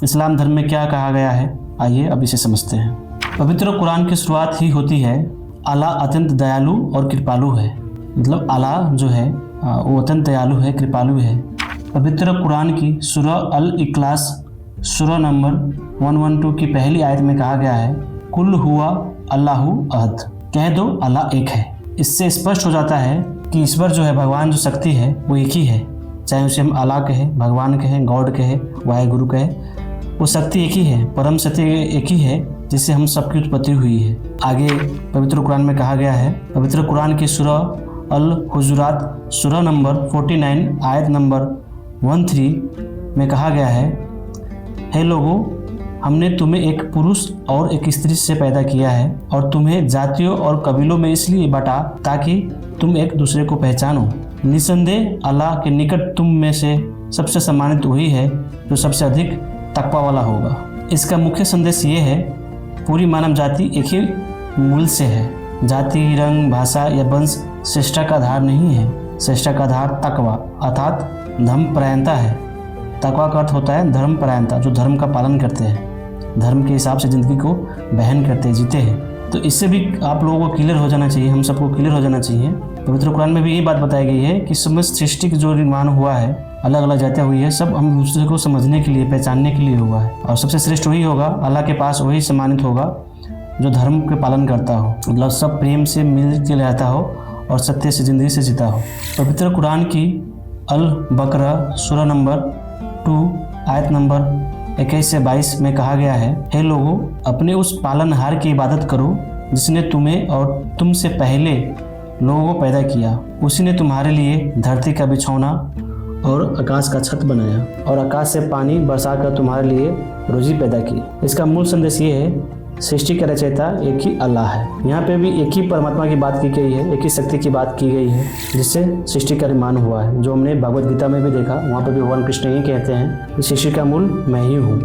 इस्लाम धर्म में क्या कहा गया है, आइए अब इसे समझते हैं। पवित्र कुरान की शुरुआत ही होती है अल्लाह अत्यंत दयालु और कृपालु है। मतलब अल्लाह जो है वो अत्यंत दयालु है, कृपालु है। पवित्र कुरान की सूरह अल इखलास सूरह नंबर 112 की पहली आयत में कहा गया है कुल हुआ अल्लाहु अहद, कह दो अल्लाह एक है। इससे स्पष्ट हो जाता है कि ईश्वर जो है, भगवान जो शक्ति है वो एक ही है, चाहे उसे हम अल्लाह कहें, भगवान कहें, गॉड कहें, वाहेगुरु कहें, वो शक्ति एक ही है, परम सत्य एक ही है जिससे हम सबकी उत्पत्ति हुई है। आगे पवित्र कुरान में कहा गया है, पवित्र कुरान की सूरह अल हुजुरात सूरह नंबर 49 आयत नंबर 13 में कहा गया है, हे लोगों, हमने तुम्हें एक पुरुष और एक स्त्री से पैदा किया है और तुम्हें जातियों और कबीलों में इसलिए बांटा ताकि तुम एक दूसरे को पहचानो। निसंदेह अल्लाह के निकट तुम में से सबसे सम्मानित वही है जो सबसे अधिक तकवा वाला होगा। इसका मुख्य संदेश ये है, पूरी मानव जाति एक ही मूल से है। जाति, रंग, भाषा या वंश श्रेष्ठता का आधार नहीं है। श्रेष्ठता का आधार तकवा अर्थात धर्मपरायणता है। तकवा का अर्थ होता है धर्मपरायणता, जो धर्म का पालन करते हैं, धर्म के हिसाब से ज़िंदगी को बहन करते जीते हैं। तो इससे भी आप लोगों को क्लियर हो जाना चाहिए, हम सबको क्लियर हो जाना चाहिए। पवित्र कुरान में भी यही बात बताई गई है कि समस्त सृष्टि का जो निर्माण हुआ है, अलग अलग जातियाँ हुई है, सब हम दूसरे को समझने के लिए, पहचानने के लिए हुआ है। और सबसे श्रेष्ठ वही होगा, अल्लाह के पास वही सम्मानित होगा जो धर्म के पालन करता हो, मतलब सब प्रेम से मिल के रहता हो और सत्य से ज़िंदगी से जीता हो। पवित्र कुरान की अल बकरा सूरह नंबर 2 आयत नंबर 21 से 22 में कहा गया है, हे लोगों, अपने उस पालनहार की इबादत करो जिसने तुम्हें और तुमसे पहले लोगों को पैदा किया। उसी ने तुम्हारे लिए धरती का बिछौना और आकाश का छत बनाया और आकाश से पानी बरसा कर तुम्हारे लिए रोजी पैदा की। इसका मूल संदेश ये है, सृष्टि का रचयिता एक ही अल्लाह है। यहाँ पे भी एक ही परमात्मा की बात की गई है, एक ही शक्ति की बात की गई है जिससे सृष्टि का निर्माण हुआ है। जो हमने भगवत गीता में भी देखा, वहाँ पे भी भगवान कृष्ण ही कहते हैं कि सृष्टि का मूल मैं ही हूँ।